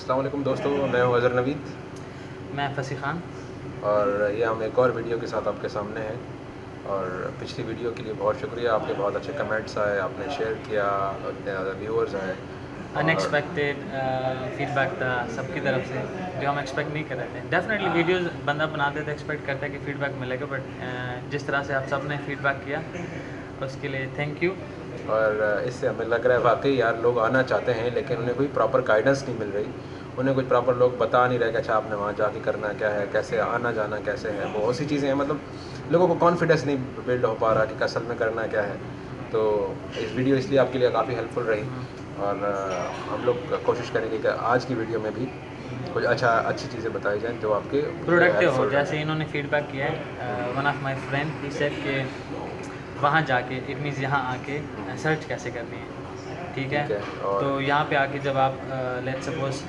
अस्सलाम वालेकुम दोस्तों, मैं हूं अज़हर नवीद मैं फसी खान। और ये हम एक और वीडियो के साथ आपके सामने हैं। और पिछली वीडियो के लिए बहुत शुक्रिया, आपके बहुत अच्छे कमेंट्स आए, आपने शेयर किया, इतने ज़्यादा व्यूअर्स आए। और अनएक्सपेक्टेड फीडबैक था सबकी तरफ से, जो हम एक्सपेक्ट नहीं कर रहे थे। डेफिनेटली वीडियोस बंदा बनाते तो एक्सपेक्ट करता है कि फ़ीडबैक मिलेगा, बट जिस तरह से आप सब ने फीडबैक किया उसके लिए थैंक यू। इससे हमें लग रहा है वाकई यार लोग आना चाहते हैं, लेकिन उन्हें कोई प्रॉपर गाइडेंस नहीं मिल रही। उन्हें कुछ प्रॉपर लोग बता नहीं रहे कि अच्छा आपने वहाँ जाके करना क्या है, कैसे आना जाना कैसे है, बहुत सी चीज़ें हैं। मतलब लोगों को कॉन्फिडेंस नहीं बिल्ड हो पा रहा कि असल में करना क्या है। तो इस वीडियो इसलिए आपके लिए काफ़ी हेल्पफुल रही। और हम लोग कोशिश करेंगे कि आज की वीडियो में भी कुछ अच्छी चीज़ें बताई जाएँ जो आपके प्रोडक्टिव हो, हेल्पफुल जैसे रहें। इन्होंने फीडबैक किया है। One of my friend he said कि वहाँ जाके इट मीन्स यहाँ आके सर्च कैसे करनी है। ठीक है, ठीक है। तो और यहाँ पे आके जब आप लेट्स सपोज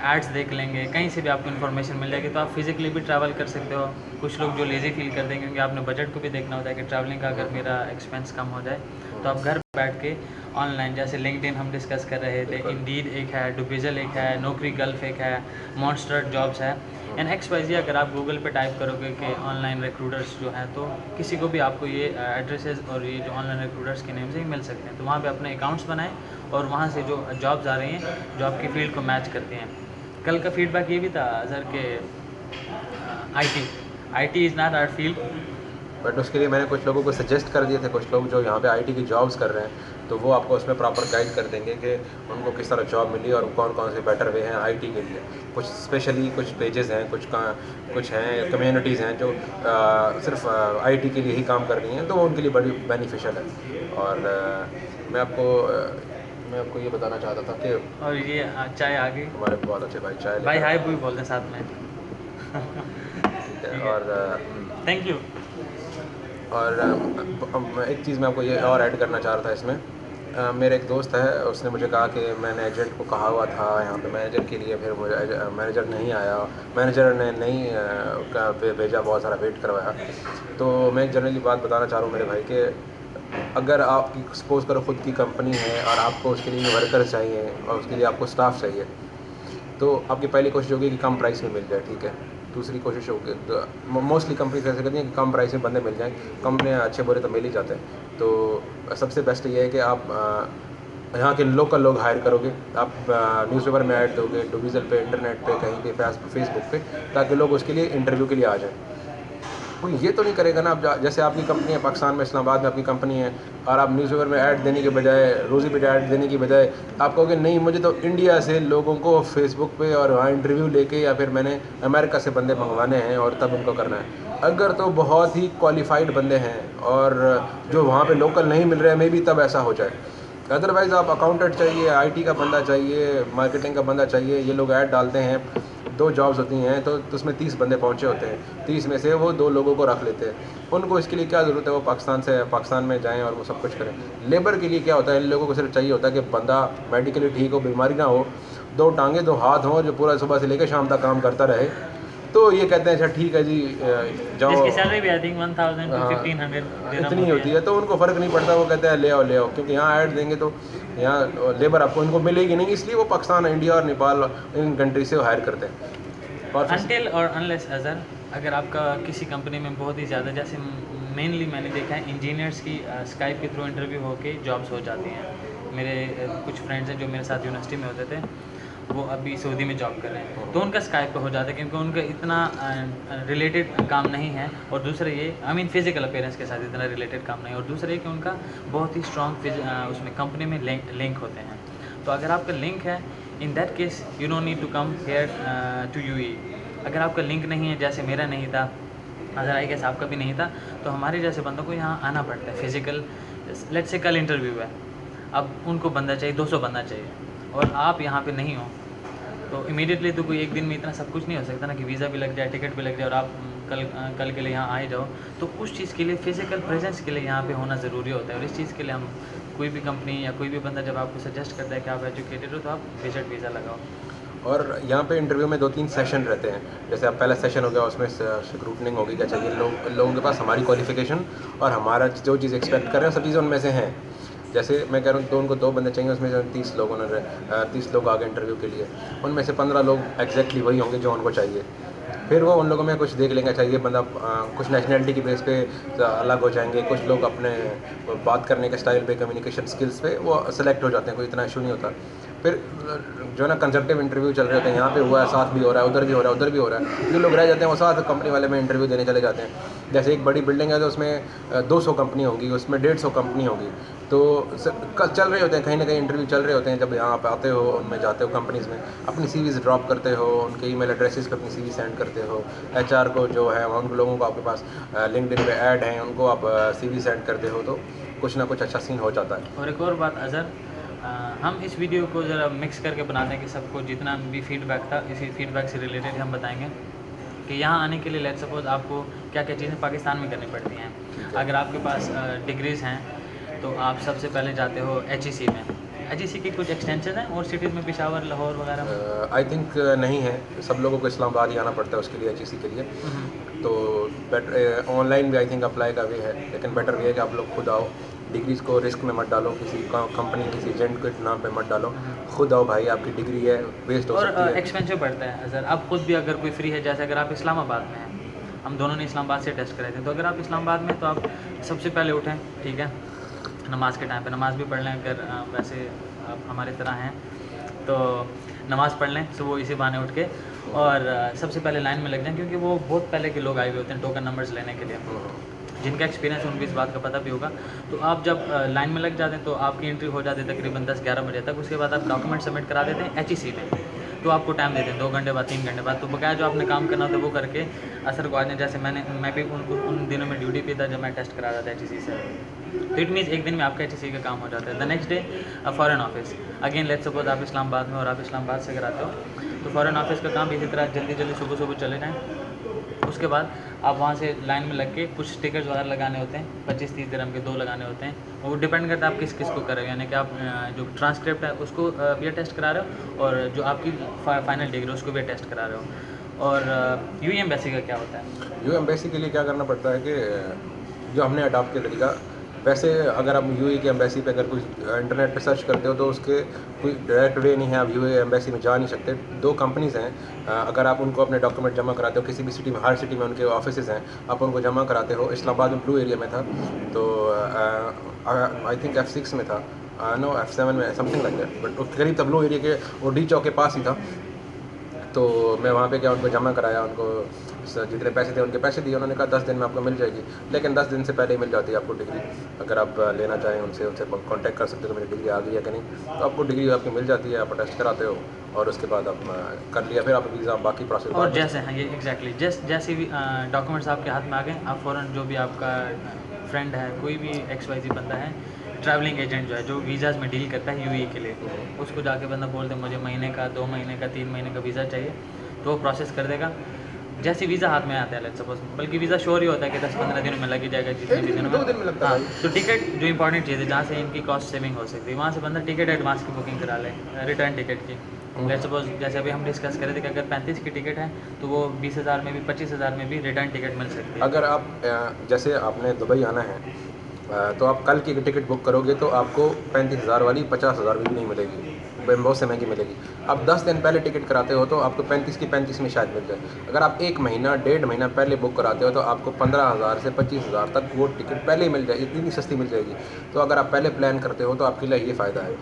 एड्स देख लेंगे, कहीं से भी आपको इन्फॉर्मेशन मिल जाएगी, तो आप फिजिकली भी ट्रैवल कर सकते हो। कुछ लोग जो लेज़ी फील करते हैं, क्योंकि आपने बजट को भी देखना होता है कि ट्रैवलिंग का अगर मेरा एक्सपेंस कम हो जाए तो आप घर बैठ के ऑनलाइन, जैसे लिंक्डइन हम डिस्कस कर रहे थे, बिल्कुल। इंडीड एक है, डुबिजल एक है, नौकरी गल्फ एक है, मॉन्स्टर जॉब्स है, एंड एक्स वाई जी। अगर आप गूगल पे टाइप करोगे कि ऑनलाइन रिक्रूटर्स जो हैं, तो किसी को भी आपको ये एड्रेसेस और ये जो ऑनलाइन रिक्रूटर्स के नेम से ही मिल सकते हैं। तो वहाँ पे अपने अकाउंट्स बनाएं और वहाँ से जो जॉब्स आ रही हैं जो आपकी फील्ड को मैच करती हैं। कल का फीडबैक ये भी था सर के I T is not our field. But उसके लिए मैंने कुछ लोगों को सजेस्ट कर दिए थे, कुछ लोग जो यहाँ पे आईटी की जॉब्स कर रहे हैं, तो वो आपको उसमें प्रॉपर गाइड कर देंगे कि उनको किस तरह जॉब मिली और कौन कौन से बेटर वे हैं आईटी के लिए। कुछ स्पेशली कुछ पेजेस हैं, कुछ हैं कम्युनिटीज़ हैं जो सिर्फ आईटी के लिए ही काम कर रही हैं, तो वो उनके लिए बड़ी बेनिफिशियल है। और मैं आपको ये बताना चाहता था कि और ये चाय आ गई। हमारे बहुत अच्छे भाई चाय भाई लेकर हाय आए भी हैं। बोलते हैं साथ में। ठीक है। ठीक है, और थैंक यू। मैं एक चीज़ मैं आपको ये और ऐड करना चाह रहा था इसमें। मेरा एक दोस्त है, उसने मुझे कहा कि मैंने एजेंट को कहा हुआ था यहाँ पे मैनेजर के लिए, फिर मुझे मैनेजर नहीं आया, मैनेजर ने नहीं भेजा, बहुत सारा वेट करवाया। तो मैं एक जनरली बात बताना चाह रहा हूँ मेरे भाई के, अगर आपकी सपोज़ करो खुद की कंपनी है और आपको उसके लिए वर्कर्स चाहिए और उसके लिए आपको स्टाफ चाहिए, तो आपकी पहली कोशिश होगी कि कम प्राइस में मिल जाए। ठीक है। दूसरी कोशिश होगी, तो मोस्टली कंपनीज ऐसे करती हैं कि कम प्राइस में बंदे मिल जाएँ। कंपनियाँ अच्छे बुरे तो मिल ही जाते हैं। तो सबसे बेस्ट ये है कि आप यहाँ के लोकल लोग हायर करोगे। आप न्यूज़पेपर में ऐड दोगे, डुविज़ल पे, इंटरनेट पे, कहीं पे, फेसबुक पे, ताकि लोग उसके लिए इंटरव्यू के लिए आ जाएँ। कोई ये तो नहीं करेगा ना। आप जैसे आपकी कंपनी है पाकिस्तान में, इस्लामाबाद में आपकी कंपनी है, और आप न्यूज़पेपर में ऐड देने के बजाय, रोज़ी पे ऐड देने की बजाय आप कहोगे नहीं, मुझे तो इंडिया से लोगों को फेसबुक पे और वहाँ इंटरव्यू लेके, या फिर मैंने अमेरिका से बंदे मंगवाने हैं और तब उनको करना है। अगर तो बहुत ही क्वालिफाइड बंदे हैं और जो वहाँ पे लोकल नहीं मिल रहे हैं, मे बी तब ऐसा हो जाए। अदरवाइज़ आप अकाउंटेंट चाहिए, आईटी का बंदा चाहिए, मार्केटिंग का बंदा चाहिए, ये लोग ऐड डालते हैं। 2 जॉब्स होती हैं तो उसमें 30 बंदे पहुँचे होते हैं, 30 में से वो 2 लोगों को रख लेते हैं। उनको इसके लिए क्या ज़रूरत है, वो पाकिस्तान में जाएँ और वो सब कुछ करें। लेबर के लिए क्या होता है, इन लोगों को सिर्फ चाहिए होता है कि बंदा मेडिकली ठीक हो, बीमारी ना हो, 2 टाँगें 2 हाथ हों, जो पूरा सुबह से लेकर शाम तक काम करता रहे। तो ये कहते हैं अच्छा ठीक है जी, जाओ। जिसकी सैलरी भी आई थिंक 1000 टू हाँ, 1500 दिरहम इतनी होती होती है, है। तो उनको फ़र्क नहीं पड़ता। वो कहते हैं ले आओ, क्योंकि यहाँ ऐड देंगे तो यहाँ लेबर आपको इनको मिलेगी नहीं, इसलिए वो पाकिस्तान, इंडिया और नेपाल, इन कंट्री से हायर करते हैं। और अनटिल और अनलेस अज़र, अगर आपका किसी कंपनी में बहुत ही ज़्यादा, जैसे मेनली मैंने देखा है इंजीनियर्स की स्काइप के थ्रू इंटरव्यू होके जॉब्स हो जाती हैं। मेरे कुछ फ्रेंड्स हैं जो मेरे साथ यूनिवर्सिटी में होते थे, वो अभी सऊदी में जॉब कर रहे हैं, तो उनका स्काइप पे हो जाता है, क्योंकि उनका इतना रिलेटेड काम नहीं है। और दूसरा ये, आई मीन फिजिकल अपीयरेंस के साथ इतना रिलेटेड काम नहीं है। और दूसरा ये कि उनका बहुत ही स्ट्रॉन्ग उसमें कंपनी में लिंक होते हैं। तो अगर आपका लिंक है, in that case you don't need to come here to UAE. अगर आपका लिंक नहीं है, जैसे मेरा नहीं था, अगर आई गेस आपका भी नहीं था, तो हमारे जैसे बंदों को यहाँ आना पड़ता है फिजिकल। लेट्स से कल इंटरव्यू है, अब उनको बंदा चाहिए, 200 बंदा चाहिए, और आप यहाँ पे नहीं हो, तो इमीडिएटली तो कोई एक दिन में इतना सब कुछ नहीं हो सकता ना, कि वीज़ा भी लग जाए, टिकट भी लग जाए, और आप कल के लिए यहाँ आ ही जाओ। तो उस चीज़ के लिए फ़िज़िकल प्रेजेंस के लिए यहाँ पे होना ज़रूरी होता है। और इस चीज़ के लिए हम, कोई भी कंपनी या कोई भी बंदा जब आपको सजेस्ट करता है कि आप एजुकेटेड हो, तो आप विजिट वीज़ा लगाओ। और यहाँ पे इंटरव्यू में 2-3 सेशन रहते हैं। जैसे अब पहला सेशन हो गया, उसमें स्क्रूटनिंग होगी कि चाहिए लोगों के पास हमारी क्वालिफ़िकेशन और हमारा जो चीज़ एक्सपेक्ट कर रहे हैं सब चीज़ें उनमें से हैं। जैसे मैं कह रहा हूँ तो उनको 2 बंदे चाहिए, उसमें से 30 लोग उन्होंने 30 लोग आ गए इंटरव्यू के लिए, उनमें से 15 लोग एग्जैक्टली वही होंगे जो उनको चाहिए। फिर वो उन लोगों में कुछ देख लेंगे, अच्छा ये बंदा कुछ नेशनलिटी की बेस पे अलग हो जाएंगे, कुछ लोग अपने बात करने के स्टाइल पे, कम्युनिकेशन स्किल्स पे वो सेलेक्ट हो जाते हैं, कोई इतना इशू नहीं होता। फिर जो है ना कंजर्वेटिव इंटरव्यू चल रहे होते हैं, यहाँ पे हुआ है, साथ भी हो रहा है, उधर भी हो रहा है, उधर भी हो रहा है, जो लोग रह जाते हैं वो साथ कंपनी वाले में इंटरव्यू देने चले जाते हैं। जैसे एक बड़ी बिल्डिंग है तो उसमें 200 कंपनी होंगी, उसमें 150 कंपनी होगी, तो चल रहे होते हैं, कहीं ना कहीं इंटरव्यू चल रहे होते हैं। जब यहाँ पे आते हो, उनमें जाते हो कंपनीज़ में, अपनी सीवीज़ ड्रॉप करते हो, उनके ईमेल एड्रेसेस पे अपनी सीवी सेंड करते हो, एचआर को जो है उन लोगों को आपके पास लिंक्डइन पे ऐड हैं, उनको आप सीवी सेंड करते हो, तो कुछ ना कुछ अच्छा सीन हो जाता है। और एक और बात अज़र, हम इस वीडियो को ज़रा मिक्स करके बनाते हैं कि सबको जितना भी फीडबैक था, इसी फीडबैक से रिलेटेड हम बताएंगे कि यहाँ आने के लिए लेट्स सपोज आपको क्या क्या चीज़ें पाकिस्तान में करनी पड़ती हैं। अगर आपके पास डिग्रीज़ हैं तो आप सबसे पहले जाते हो HEC में। HEC की कुछ एक्सटेंशन है और सिटीज़ में, पेशावर, लाहौर वगैरह में? आई थिंक नहीं है, सब लोगों को इस्लामाबाद ही आना पड़ता है उसके लिए, HEC के लिए। तो बेटर ऑनलाइन भी आई थिंक अप्लाई का वे है, लेकिन बेटर वे है कि आप लोग खुद आओ, डिग्रीज़ को रिस्क में मत डालो, किसी कंपनी, किसी एजेंट के नाम पे मत डालो, खुद आओ भाई, आपकी डिग्री है, वेस्ट हो और सकती है। एक्सपेंसिव पड़ता है अज़र, आप खुद भी अगर कोई फ्री है, जैसे अगर आप इस्लामाबाद में हैं, हम दोनों ने इस्लामाबाद से टेस्ट कराए थे, तो अगर आप इस्लामाबाद में तो आप सबसे पहले उठें, ठीक है, नमाज के टाइम पे नमाज भी पढ़ लें, अगर वैसे आप हमारी तरह हैं तो नमाज़ पढ़ लें सुबह इसी बहाने उठ के, और सबसे पहले लाइन में लग जाएं, क्योंकि वो बहुत पहले के लोग आए हुए होते हैं टोकन नंबर्स लेने के लिए, जिनका एक्सपीरियंस उनको इस बात का पता भी होगा। तो आप जब लाइन में लग जाते हैं तो आपकी एंट्री हो जाती है तकरीबन 10-11 बजे तक। उसके बाद आप डॉक्यूमेंट सबमिट करा देते हैं HEC में, तो आपको टाइम देते हैं 2 घंटे बाद, 3 घंटे बाद, तो बकाया जो आपने काम करना होता है वो करके असर को आ जाए। जैसे मैं भी उन दिनों में ड्यूटी पे था जब मैं टेस्ट करा रहा था HEC से, तो इट मीन्स एक दिन में आपका HEC का काम हो जाता है। The next day foreign office, again let's suppose आप इस्लामाबाद में और आप इस्लामाबाद से कराते हो, तो फॉरेन ऑफिस का काम भी इसी तरह जल्दी सुबह चले जाएँ। उसके बाद आप वहाँ से लाइन में लग के कुछ टिकट्स वगैरह लगाने होते हैं, 25-30 दिरहम के 2 लगाने होते हैं, वो डिपेंड करता है आप किस को कर रहे हो, यानी कि आप जो ट्रांसक्रिप्ट है उसको भी टेस्ट करा रहे हो, और जो आपकी फाइनल डिग्री उसको भी टेस्ट करा रहे हो। और UAE एम्बेसी का क्या होता है? UAE एम्बेसी के लिए क्या करना पड़ता है कि जो हमने अडॉप्ट किया तरीका, वैसे अगर आप UAE की एम्बेसी पे अगर कुछ इंटरनेट पे सर्च करते हो तो उसके कोई डायरेक्ट वे नहीं है, आप UAE एम्बेसी में जा नहीं सकते। 2 कंपनीज़ हैं, अगर आप उनको अपने डॉक्यूमेंट जमा कराते हो, किसी भी सिटी में, हर सिटी में उनके ऑफिसेज़ हैं, आप उनको जमा कराते हो। इस्लामाबाद में ब्लू एरिया में था, तो आई थिंक F6 में था, नो F7 में, समथिंग लाइक दैट, बट करीब था, ब्लू एरिया के वो डी चौक के पास ही था। तो मैं वहाँ पे क्या उनको जमा कराया, उनको जितने पैसे थे उनके पैसे दिए, उन्होंने कहा 10 दिन में आपको मिल जाएगी, लेकिन 10 दिन से पहले ही मिल जाती है आपको डिग्री। अगर आप लेना चाहें उनसे कांटेक्ट कर सकते हो तो मेरी डिग्री आ गई है कि नहीं, तो आपको डिग्री आपकी मिल जाती है, आप टेस्ट कराते हो और उसके बाद आप कर लिया, फिर आप वीज़ा बाकी प्रोसेस। और जैसे हैं ये एग्जैक्टली जैसे भी डॉक्यूमेंट्स आपके हाथ में आ गए, आप फ़ौरन जो भी आपका फ्रेंड है, कोई भी XYZ बंदा है, ट्रैवलिंग एजेंट जो है जो वीज़ाज़ में डील करता है UAE के लिए, उसको जाके बंदा बोलते मुझे महीने का, 2 महीने का, 3 महीने का वीज़ा चाहिए, तो वो प्रोसेस कर देगा। जैसे वीज़ा हाथ में आता है लेट्स सपोज, बल्कि वीज़ा श्योर ही होता है कि 10-15 दिनों में लग ही जाएगा, जितने भी दिनों 2 दिन में लगता है। तो टिकट जो इंपॉर्टेंट चीज़ है, जहाँ से इनकी कॉस्ट सेविंग हो सकती है, वहाँ से बंदा टिकट एडवांस की बुकिंग करा ले, रिटर्न टिकट की। लेट्स सपोज जैसे अभी हम डिस्कस कर रहे थे कि अगर 35 की टिकट है तो वो 20,000 में भी, 25,000 में भी रिटर्न टिकट मिल सकती है। अगर आप जैसे आपने दुबई आना है, तो आप कल की टिकट बुक करोगे तो आपको 35,000 वाली 50,000 भी नहीं मिलेगी, बहुत से महंगी मिलेगी। आप 10 दिन पहले टिकट कराते हो तो आपको 35 की 35 में शायद मिल जाए। अगर आप 1 महीना, 1.5 महीना पहले बुक कराते हो तो आपको 15,000 से 25,000 तक वो टिकट पहले ही मिल जाएगी, इतनी सस्ती मिल जाएगी। तो अगर आप पहले प्लान करते हो तो आपके लिए ये फ़ायदा है।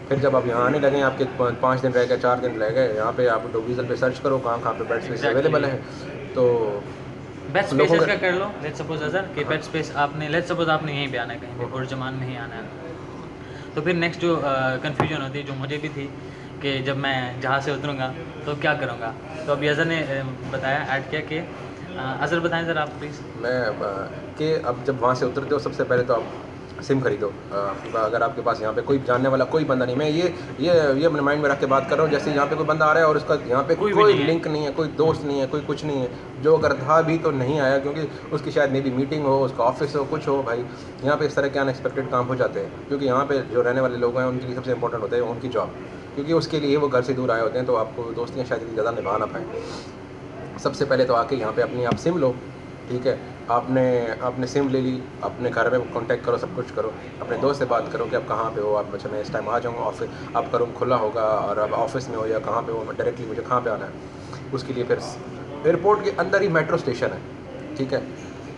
फिर जब आप यहाँ आने लगे, आपके 5 दिन रह गए, 4 दिन रह गए, यहाँ पे आप गूगल पे सर्च करो कहाँ पे बेड स्पेस अवेलेबल है, तो बेड स्पेसेस का कर लो। लेट्स सपोज अज़र कि बेड स्पेस आपने, लेट्स सपोज आपने यहीं पे आना है, कहीं पे बुर्जमान में ही आना है, तो फिर नेक्स्ट जो कन्फ्यूजन होती है, जो मुझे भी थी कि जब मैं जहाँ से उतरूँगा तो क्या करूँगा, तो अभी अज़र ने बताया, ऐड किया कि अज़र बताएं ज़रा आप प्लीज़। मैं कि अब जब वहाँ से उतरते हो सबसे पहले तो आप सिम खरीदो। अगर आपके पास यहाँ पे कोई जानने वाला कोई बंदा नहीं, मैं ये अपने माइंड में रख के बात कर रहा हूँ, जैसे यहाँ पे कोई बंदा आ रहा है और उसका यहाँ पे कोई लिंक नहीं है, कोई दोस्त नहीं है, कोई कुछ नहीं है, जो अगर था भी तो नहीं आया क्योंकि उसकी शायद मे बी मीटिंग हो, उसका ऑफिस हो, कुछ हो। भाई यहाँ पे इस तरह के अनएक्सपेक्टेड काम हो जाते हैं, क्योंकि यहाँ पे जो रहने वाले लोग हैं उनके लिए सबसे इंपॉर्टेंट होता है उनकी जॉब, क्योंकि उसके लिए वो घर से दूर आए होते हैं, तो आपको दोस्तियाँ शायद इतनी ज़्यादा निभा ना पाएँ। सबसे पहले तो आके यहाँ पे अपनी आप सिम लो, ठीक है, आपने सिम ले ली, अपने घर में कांटेक्ट करो, सब कुछ करो, अपने दोस्त से बात करो कि आप कहाँ पे हो, आप अच्छा मैं इस टाइम आ जाऊँगा, ऑफिस आपका रूम खुला होगा और आप ऑफिस में हो या कहाँ पे हो, डायरेक्टली मुझे कहाँ पे आना है। उसके लिए फिर एयरपोर्ट के अंदर ही मेट्रो स्टेशन है, ठीक है,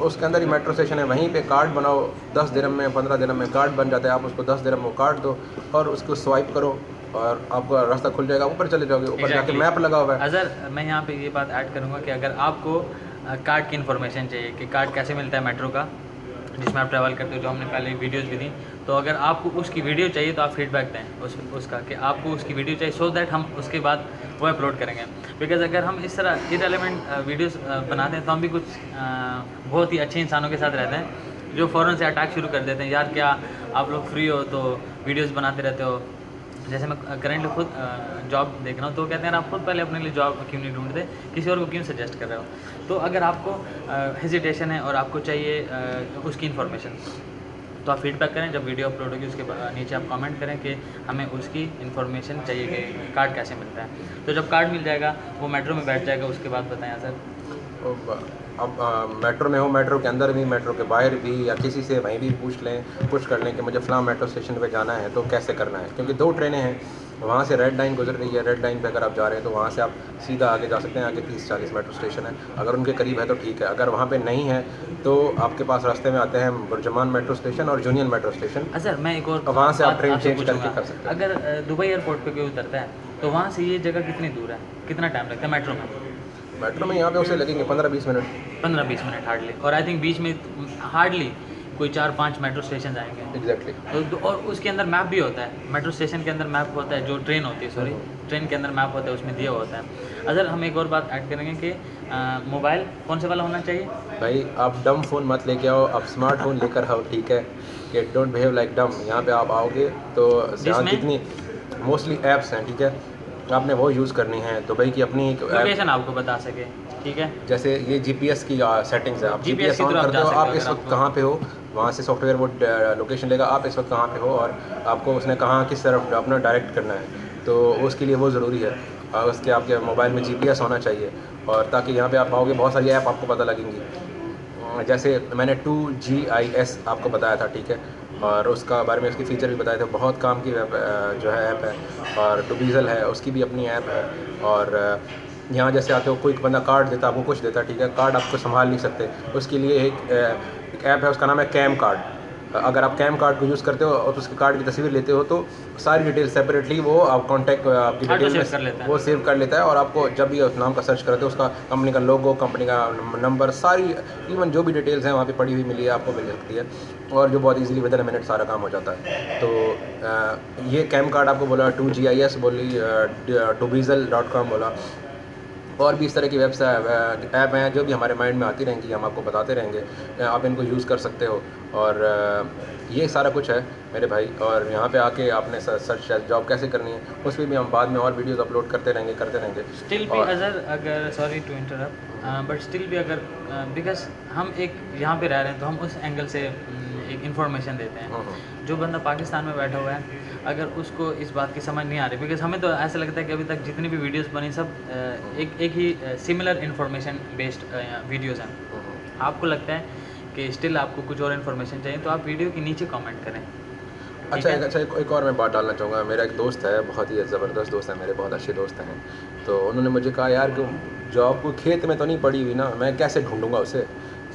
उसके अंदर ही मेट्रो स्टेशन है, वहीं पे कार्ड बनाओ, 10 दिरहम में 15 दिरहम में कार्ड बन जाता है, आप उसको 10 दिरहम में कार्ड दो और उसको स्वाइप करो और आपका रास्ता खुल जाएगा, ऊपर चले जाओगे, ऊपर जाके मैप लगा हुआ है। अज़र मैं यहाँ पे ये बात ऐड करूँगा कि अगर आपको कार्ड की इन्फॉर्मेशन चाहिए कि कार्ड कैसे मिलता है मेट्रो का जिसमें आप ट्रैवल करते हो, जो हमने पहले वीडियोस भी दी, तो अगर आपको उसकी वीडियो चाहिए तो आप फीडबैक दें उसका कि आपको उसकी वीडियो चाहिए, सो दैट हम उसके बाद वो अपलोड करेंगे। बिकॉज अगर हम इस तरह इररिलेवेंट वीडियोस बनाते हैं तो हम भी कुछ बहुत ही अच्छे इंसानों के साथ रहते हैं जो फ़ौरन से अटैक शुरू कर देते हैं, यार क्या आप लोग फ्री हो तो वीडियोज़ बनाते रहते हो। जैसे मैं करंटली खुद जॉब देख रहा हूँ, तो कहते हैं आप खुद पहले अपने लिए जॉब क्यों नहीं ढूंढते, किसी और को क्यों सजेस्ट कर रहे हो। तो अगर आपको हेजिटेशन है और आपको चाहिए उसकी इन्फॉर्मेशन, तो आप फीडबैक करें, जब वीडियो अपलोड होगी उसके नीचे आप कमेंट करें कि हमें उसकी इन्फॉर्मेशन चाहिए कि कार्ड कैसे मिलता है। तो जब कार्ड मिल जाएगा वो मेट्रो में बैठ जाएगा, उसके बाद बताएं सर। अब मेट्रो में हो, मेट्रो के अंदर भी, मेट्रो के बाहर भी, या किसी से वहीं भी पूछ कर लें कि मुझे फ़लाँ मेट्रो स्टेशन पे जाना है तो कैसे करना है, क्योंकि 2 ट्रेनें हैं, वहाँ से रेड लाइन गुजर रही है, रेड लाइन पे अगर आप जा रहे हैं तो वहाँ से आप सीधा आगे जा सकते हैं, आगे 30-40 मेट्रो स्टेशन है, अगर उनके करीब है तो ठीक है, अगर वहाँ पे नहीं है तो आपके पास रास्ते में आते हैं बुर्जुमान मेट्रो स्टेशन और यूनियन मेट्रो स्टेशन। सर मैं एक और वहाँ से आप ट्रेन आपसे चेंज करके पूछूंगा, कर सकते हैं। अगर दुबई एयरपोर्ट पे कोई उतरता है तो वहाँ से ये जगह कितनी दूर है, कितना टाइम लगता है मेट्रो में? मेट्रो में यहाँ पे उसे लगेंगे 15-20 मिनट। 15-20 मिनट हार्डली, और आई थिंक बीच में हार्डली कोई 4-5 मेट्रो स्टेशन आएंगे। एग्जैक्टली। तो और उसके अंदर मैप भी होता है, मेट्रो स्टेशन के अंदर मैप होता है, जो ट्रेन होती है, सॉरी ट्रेन के अंदर मैप होता है, उसमें दिया होता है। अगर हम एक और बात ऐड करेंगे कि मोबाइल कौन से वाला होना चाहिए? भाई आप डम फ़ोन मत लेके आओ, आप स्मार्टफोन लेकर आओ, ठीक है, कि डोंट बिहेव लाइक डम। यहाँ पे आप आओगे तो यहाँ जिसमें जितनी मोस्टली ऐप्स हैं, ठीक है, आपने वो यूज़ करनी है। दुबई की अपनी एक लोकेशन आपको बता सके, ठीक है, जैसे ये जीपीएस की सेटिंग्स है, आप GPS जीपीएस के ऑन थ्रू आप करते जा हो, सकते हो आप इस अगर वक्त आपको- कहाँ पे हो, वहाँ से सॉफ्टवेयर वो लोकेशन लेगा आप इस वक्त कहाँ पे हो और आपको उसने कहाँ किस तरफ अपना डायरेक्ट करना है, तो उसके लिए वो ज़रूरी है। और उसके आपके मोबाइल में जीपीएस होना चाहिए, और ताकि यहाँ पे आप आओगे बहुत सारी ऐप आपको पता लगेंगी। जैसे मैंने 2GIS आपको बताया था, ठीक है, और उसका बारे में उसके फ़ीचर भी बताए थे, बहुत काम की जो है ऐप है। और टूबीज़ल है, उसकी भी अपनी ऐप है। और यहाँ जैसे आते हो, कोई बंदा कार्ड देता है, आपको कुछ देता है, ठीक है, कार्ड आपको संभाल नहीं सकते, उसके लिए एक ऐप है, उसका नाम है कैम कार्ड। अगर आप कैम कार्ड को यूज़ करते हो और उसके कार्ड की तस्वीर लेते हो तो सारी डिटेल सेपरेटली वो आप कॉन्टैक्ट आपकी ऑटो डिटेल सेव कर लेता है। वो सेव कर लेता है, और आपको जब भी उस नाम का सर्च करते हो उसका कंपनी का लोगो, कंपनी का नंबर, सारी इवन जो भी डिटेल्स हैं वहाँ पे पड़ी हुई मिली है, आपको मिल सकती है, और जो बहुत इजीली विदिन अ मिनट सारा काम हो जाता है। तो ये कैम कार्ड आपको बोला, 2GIS बोली, टूबीज़ल.com बोला, और भी इस तरह की वेबसाइट ऐप हैं जो भी हमारे माइंड में आती रहेंगी, हम आपको बताते रहेंगे, आप इनको यूज़ कर सकते हो। और ये सारा कुछ है मेरे भाई, और यहाँ पे आके आपने सर्च जॉब कैसे करनी है उस पर भी हम बाद में और वीडियोस अपलोड करते रहेंगे। स्टिल भी अगर sorry to interrupt, but still भी अगर बिकॉज हम एक यहाँ पे रह रहे हैं तो हम उस एंगल से एक इन्फॉर्मेशन देते हैं। जो बंदा पाकिस्तान में बैठा हुआ है, अगर उसको इस बात की समझ नहीं आ रही, बिकॉज हमें तो ऐसा लगता है कि अभी तक जितनी भी वीडियोस बनी सब एक ही सिमिलर इन्फॉर्मेशन बेस्ड वीडियोस हैं। आपको लगता है कि स्टिल आपको कुछ और इन्फॉर्मेशन चाहिए तो आप वीडियो के नीचे कमेंट करें। अच्छा एक और मैं बात डालना चाहूँगा। मेरा एक दोस्त है, बहुत ही ज़बरदस्त दोस्त है, मेरे बहुत अच्छे दोस्त हैं, तो उन्होंने मुझे कहा यार कि जॉब को खेत में तो नहीं पड़ी हुई ना, मैं कैसे ढूंढूंगा उसे,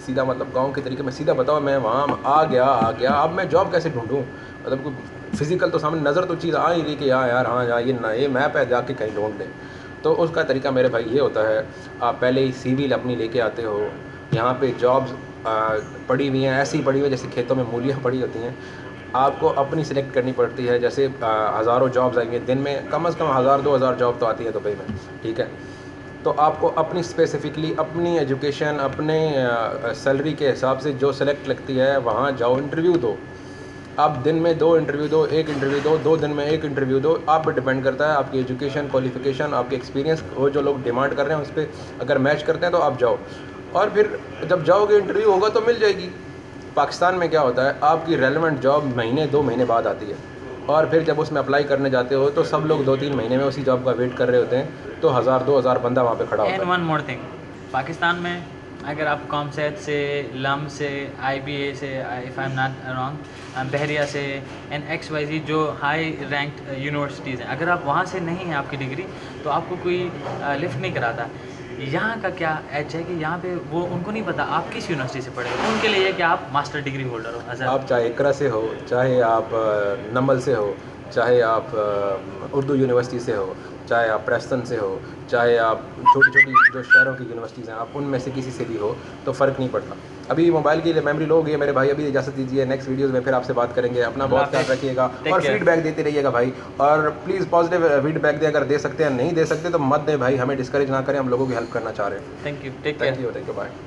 सीधा मतलब गांव के तरीके में सीधा बताओ, मैं वहाँ आ गया अब मैं जॉब कैसे ढूंढूं, मतलब फिज़िकल तो सामने नज़र तो चीज़ आ ही रही कि यार हाँ ये मैप है, जाके कहीं ढूंढ लें। तो उसका तरीका मेरे भाई ये होता है, आप पहले ही CV अपनी लेके आते हो, यहाँ पे जॉब्स पड़ी हुई हैं, ऐसी पड़ी हुई है जैसे खेतों में मूलियाँ पड़ी होती हैं, आपको अपनी सिलेक्ट करनी पड़ती है। जैसे हज़ारों जॉब्स आएंगे दिन में, कम से कम 1000-2000 जॉब तो आती है दुबई में, ठीक है, तो आपको अपनी स्पेसिफिकली अपनी एजुकेशन, अपने सैलरी के हिसाब से जो सेलेक्ट लगती है वहाँ जाओ, इंटरव्यू दो। आप दिन में 2 इंटरव्यू दो, 1 इंटरव्यू दो, 2 दिन में 1 इंटरव्यू दो, आप पर डिपेंड करता है आपकी एजुकेशन, क्वालिफिकेशन, आपके एक्सपीरियंस, वो जो लोग डिमांड कर रहे हैं उस पर अगर मैच करते हैं तो आप जाओ, और फिर जब जाओगे इंटरव्यू होगा तो मिल जाएगी। पाकिस्तान में क्या होता है, आपकी रेलेवेंट जॉब महीने 2 महीने बाद आती है, और फिर जब उसमें अप्लाई करने जाते हो तो सब लोग 2-3 महीने में उसी जॉब का वेट कर रहे होते हैं, तो 1000-2000 बंदा वहाँ पे खड़ा होता एंड है। वन मोर थिंग, पाकिस्तान में अगर आप कॉमसेट से, लम से, IBA से, if I am not wrong, Bahria से, एंड XYZ जो हाई रैंक्ड यूनिवर्सिटीज़ हैं, अगर आप वहाँ से नहीं है आपकी डिग्री, तो आपको कोई लिफ्ट नहीं कराता। यहाँ का क्या एच है कि यहाँ पे वो उनको नहीं पता आप किस यूनिवर्सिटी से पढ़े हो, उनके लिए है कि आप मास्टर डिग्री होल्डर हो। अज़हर, आप चाहे इकरा से हो, चाहे आप नमल से हो, चाहे आप उर्दू यूनिवर्सिटी से हो, चाहे आप प्रेस्टन से हो, चाहे आप छोटी छोटी जो शहरों की यूनिवर्सिटीज़ हैं, आप उनमें से किसी से भी हो, तो फ़र्क नहीं पड़ता। अभी मोबाइल की मेमोरी लो हो गई है मेरे भाई, अभी इजाज़त दीजिए, नेक्स्ट वीडियोज़ में फिर आपसे बात करेंगे। अपना बहुत ख्याल रखिएगा और फीडबैक देते रहिएगा भाई, और प्लीज़ पॉजिटिव फीडबैक दें, अगर दे सकते हैं, नहीं दे सकते तो मत दें भाई, हमें डिस्करेज ना करें, हम लोगों की हेल्प करना चाह रहे हैं। Thank you, take care. Thank you, bye.